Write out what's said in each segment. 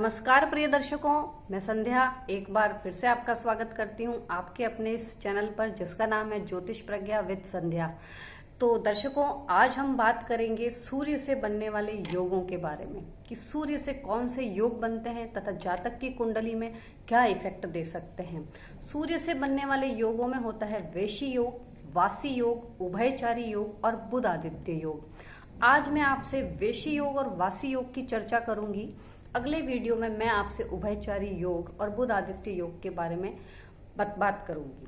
नमस्कार प्रिय दर्शकों, मैं संध्या एक बार फिर से आपका स्वागत करती हूं आपके अपने इस चैनल पर जिसका नाम है ज्योतिष प्रज्ञा विद संध्या। तो दर्शकों, आज हम बात करेंगे सूर्य से बनने वाले योगों के बारे में कि सूर्य से कौन से योग बनते हैं तथा जातक की कुंडली में क्या इफेक्ट दे सकते हैं। सूर्य से बनने वाले योगों में होता है वेशी योग, वासी योग, उभयचारी योग और बुध आदित्य योग। आज मैं आपसे वेशी योग और वासी योग की चर्चा करूंगी। अगले वीडियो में मैं आपसे उभयचारी योग और बुध आदित्य योग के बारे में बात करूंगी।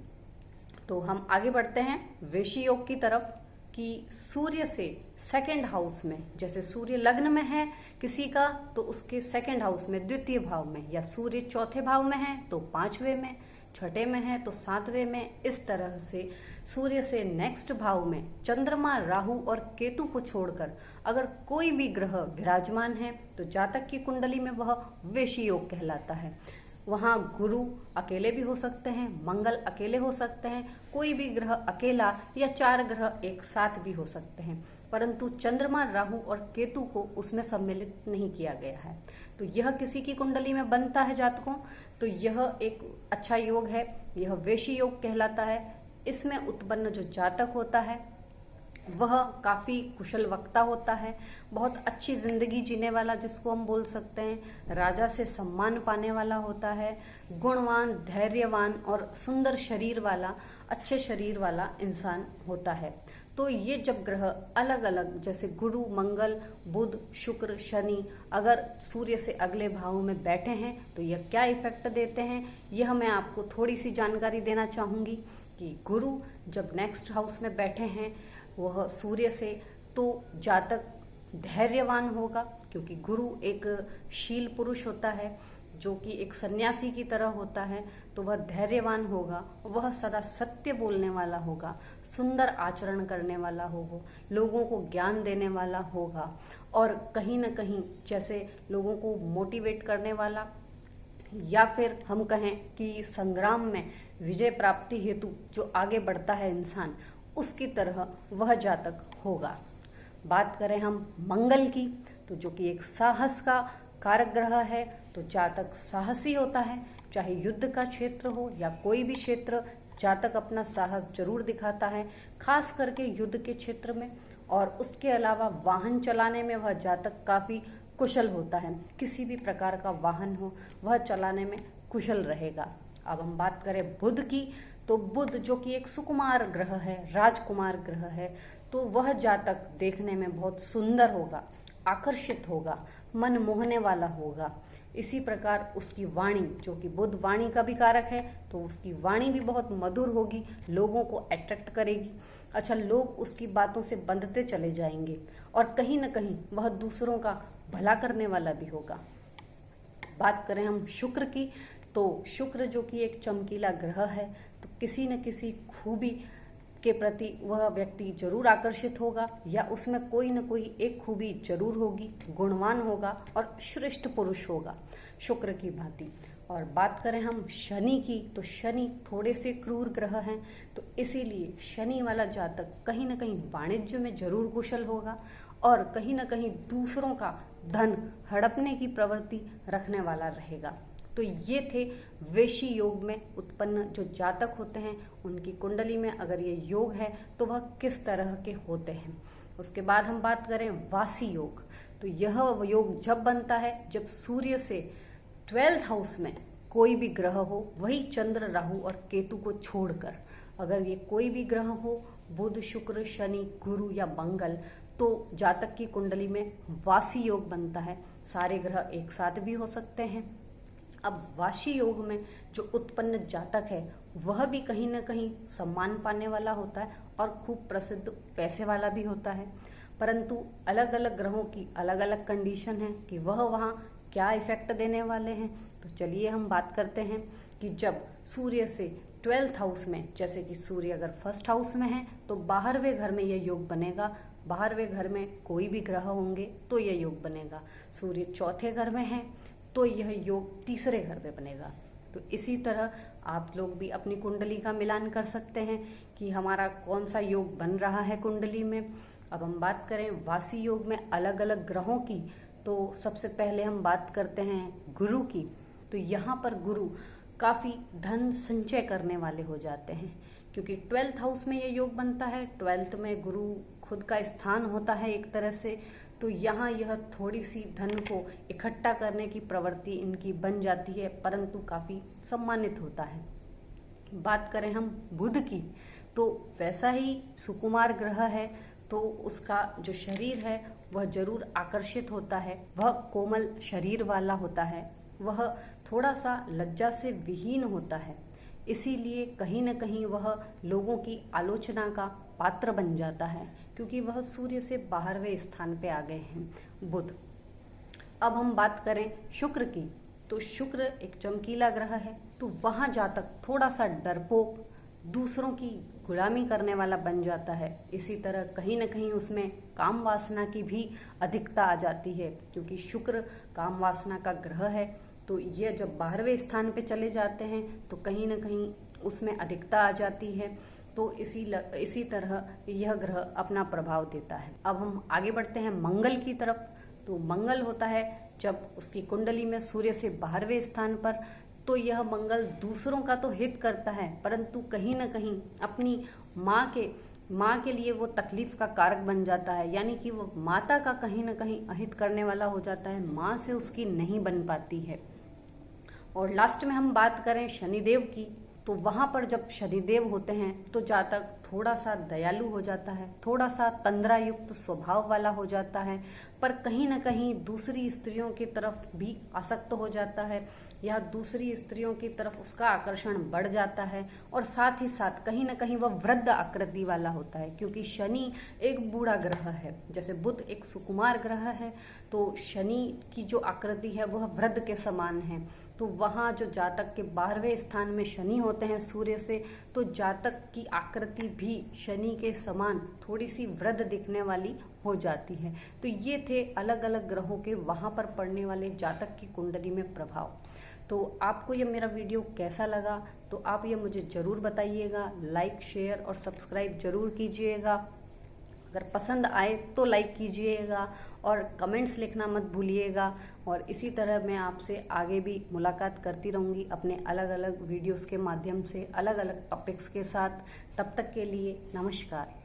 तो हम आगे बढ़ते हैं वेशी योग की तरफ कि सूर्य से सेकंड हाउस में, जैसे सूर्य लग्न में है किसी का तो उसके सेकंड हाउस में द्वितीय भाव में, या सूर्य चौथे भाव में है तो पांचवें में, छठे में है तो सातवें में, इस तरह से सूर्य से नेक्स्ट भाव में चंद्रमा, राहु और केतु को छोड़कर अगर कोई भी ग्रह विराजमान है तो जातक की कुंडली में वह वेशी योग कहलाता है। वहां गुरु अकेले भी हो सकते हैं, मंगल अकेले हो सकते हैं, कोई भी ग्रह अकेला या चार ग्रह एक साथ भी हो सकते हैं, परंतु चंद्रमा, राहु और केतु को उसमें सम्मिलित नहीं किया गया है। तो यह किसी की कुंडली में बनता है जातकों, तो यह एक अच्छा योग है, यह वेशी योग कहलाता है। इसमें उत्पन्न जो जातक होता है वह काफी कुशल वक्ता होता है, बहुत अच्छी जिंदगी जीने वाला जिसको हम बोल सकते हैं, राजा से सम्मान पाने वाला होता है, गुणवान, धैर्यवान और सुंदर शरीर वाला, अच्छे शरीर वाला इंसान होता है। तो ये जब ग्रह अलग अलग जैसे गुरु, मंगल, बुध, शुक्र, शनि अगर सूर्य से अगले भाव में बैठे हैं तो यह क्या इफेक्ट देते हैं, यह मैं आपको थोड़ी सी जानकारी देना चाहूंगी कि गुरु जब नेक्स्ट हाउस में बैठे हैं वह सूर्य से, तो जातक धैर्यवान होगा क्योंकि गुरु एक शील पुरुष होता है जो कि एक सन्यासी की तरह होता है। तो वह धैर्यवान होगा, वह सदा सत्य बोलने वाला होगा, सुंदर आचरण करने वाला होगा, लोगों को ज्ञान देने वाला होगा और कहीं ना कहीं जैसे लोगों को मोटिवेट करने वाला, या फिर हम कहें कि संग्राम में विजय प्राप्ति हेतु जो आगे बढ़ता है इंसान, उसकी तरह वह जातक होगा। बात करें हम मंगल की, तो जो कि एक साहस का कारक ग्रह है, तो जातक साहसी होता है। चाहे युद्ध का क्षेत्र हो या कोई भी क्षेत्र, जातक अपना साहस जरूर दिखाता है, खास करके युद्ध के क्षेत्र में। और उसके अलावा वाहन चलाने में वह जातक काफी कुशल होता है, किसी भी प्रकार का वाहन हो वह चलाने में कुशल रहेगा। अब हम बात करें बुध की, तो बुध जो कि एक सुकुमार ग्रह है, राजकुमार ग्रह है, तो वह जातक देखने में बहुत सुंदर होगा, आकर्षित होगा, मन मोहने वाला होगा। इसी प्रकार उसकी वाणी, जो कि बुध वाणी का भी कारक है, तो उसकी वाणी भी बहुत मधुर होगी, लोगों को अट्रैक्ट करेगी। अच्छा, लोग उसकी बातों से बंधते चले जाएंगे और कहीं ना कहीं वह दूसरों का भला करने वाला भी होगा। बात करें हम शुक्र की, तो शुक्र जो कि एक चमकीला ग्रह है, तो किसी न किसी खूबी के प्रति वह व्यक्ति जरूर आकर्षित होगा या उसमें कोई न कोई एक खूबी जरूर होगी, गुणवान होगा और श्रेष्ठ पुरुष होगा शुक्र की भांति। और बात करें हम शनि की, तो शनि थोड़े से क्रूर ग्रह हैं, तो इसीलिए शनि वाला जातक कहीं ना कहीं वाणिज्य में जरूर कुशल होगा और कहीं ना कहीं दूसरों का धन हड़पने की प्रवृत्ति रखने वाला रहेगा। तो ये थे वेशी योग में उत्पन्न जो जातक होते हैं, उनकी कुंडली में अगर ये योग है तो वह किस तरह के होते हैं। उसके बाद हम बात करें वासी योग, तो यह योग जब बनता है जब सूर्य से 12th हाउस में कोई भी ग्रह हो, वही चंद्र, राहु और केतु को छोड़कर अगर ये कोई भी ग्रह हो, बुध, शुक्र, शनि, गुरु या मंगल, तो जातक की कुंडली में वासी योग बनता है। सारे ग्रह एक साथ भी हो सकते हैं। अब वाशी योग में जो उत्पन्न जातक है वह भी कहीं ना कहीं सम्मान पाने वाला होता है और खूब प्रसिद्ध पैसे वाला भी होता है, परंतु अलग अलग ग्रहों की अलग अलग कंडीशन है कि वह वहाँ क्या इफेक्ट देने वाले हैं। तो चलिए हम बात करते हैं कि जब सूर्य से 12th हाउस में, जैसे कि सूर्य अगर फर्स्ट हाउस में है तो 12वें घर में यह योग बनेगा, 12वें घर में कोई भी ग्रह होंगे तो यह योग बनेगा। सूर्य चौथे घर में है तो यह योग तीसरे घर में बनेगा। तो इसी तरह आप लोग भी अपनी कुंडली का मिलान कर सकते हैं कि हमारा कौन सा योग बन रहा है कुंडली में। अब हम बात करें वासी योग में अलग अलग ग्रहों की तो सबसे पहले हम बात करते हैं गुरु की। तो यहाँ पर गुरु काफी धन संचय करने वाले हो जाते हैं, क्योंकि 12th हाउस में ये योग बनता है। 12th में गुरु खुद का स्थान होता है एक तरह से। तो यहाँ यह थोड़ी सी धन को इकट्ठा करने की प्रवृत्ति इनकी बन जाती है, परंतु काफी सम्मानित होता है। बात करें हम बुध की, तो वैसा ही सुकुमार ग्रह है, तो उसका जो शरीर है वह जरूर आकर्षित होता है। वह कोमल शरीर वाला होता है, वह थोड़ा सा लज्जा से विहीन होता है, इसीलिए कहीं न कहीं वह लोगों की आलोचना का पात्र बन जाता है, क्योंकि वह सूर्य से 12वें स्थान पे आ गए हैं बुध। अब हम बात करें शुक्र की, तो शुक्र एक चमकीला ग्रह है, तो वहां जातक थोड़ा सा डरपोक, दूसरों की गुलामी करने वाला बन जाता है। इसी तरह कहीं न कहीं उसमें काम वासना की भी अधिकता आ जाती है, क्योंकि शुक्र काम वासना का ग्रह है। तो ये जब 12वें स्थान पे चले जाते हैं तो कहीं न कहीं उसमें अधिकता आ जाती है। तो इसी तरह यह ग्रह अपना प्रभाव देता है। अब हम आगे बढ़ते हैं मंगल की तरफ। तो मंगल होता है जब उसकी कुंडली में सूर्य से 12वें स्थान पर, तो यह मंगल दूसरों का तो हित करता है, परंतु कहीं न कहीं अपनी माँ के लिए वो तकलीफ का कारक बन जाता है, यानी कि वो माता का कहीं न कहीं अहित करने वाला हो जाता है, माँ से उसकी नहीं बन पाती है। और लास्ट में हम बात करें शनिदेव की, तो वहां पर जब शनिदेव होते हैं तो जातक थोड़ा सा दयालु हो जाता है, थोड़ा सा तंद्रा युक्त स्वभाव वाला हो जाता है, पर कहीं न कहीं दूसरी स्त्रियों की तरफ भी आसक्त हो जाता है, या दूसरी स्त्रियों की तरफ उसका आकर्षण बढ़ जाता है। और साथ ही साथ कहीं न कहीं वह वृद्ध आकृति वाला होता है, क्योंकि शनि एक बूढ़ा ग्रह है, जैसे बुध एक सुकुमार ग्रह है, तो शनि की जो आकृति है वह वृद्ध के समान है। तो वहां जो जातक के 12वें स्थान में शनि होते हैं सूर्य से, तो जातक की आकृति भी शनि के समान थोड़ी सी वृद्ध दिखने वाली हो जाती है। तो ये थे अलग अलग ग्रहों के वहां पर पड़ने वाले जातक की कुंडली में प्रभाव। तो आपको ये मेरा वीडियो कैसा लगा, तो आप ये मुझे जरूर बताइएगा। लाइक, शेयर और सब्सक्राइब जरूर कीजिएगा। अगर पसंद आए तो लाइक कीजिएगा और कमेंट्स लिखना मत भूलिएगा। और इसी तरह मैं आपसे आगे भी मुलाकात करती रहूँगी अपने अलग अलग वीडियोस के माध्यम से, अलग अलग टॉपिक्स के साथ। तब तक के लिए नमस्कार।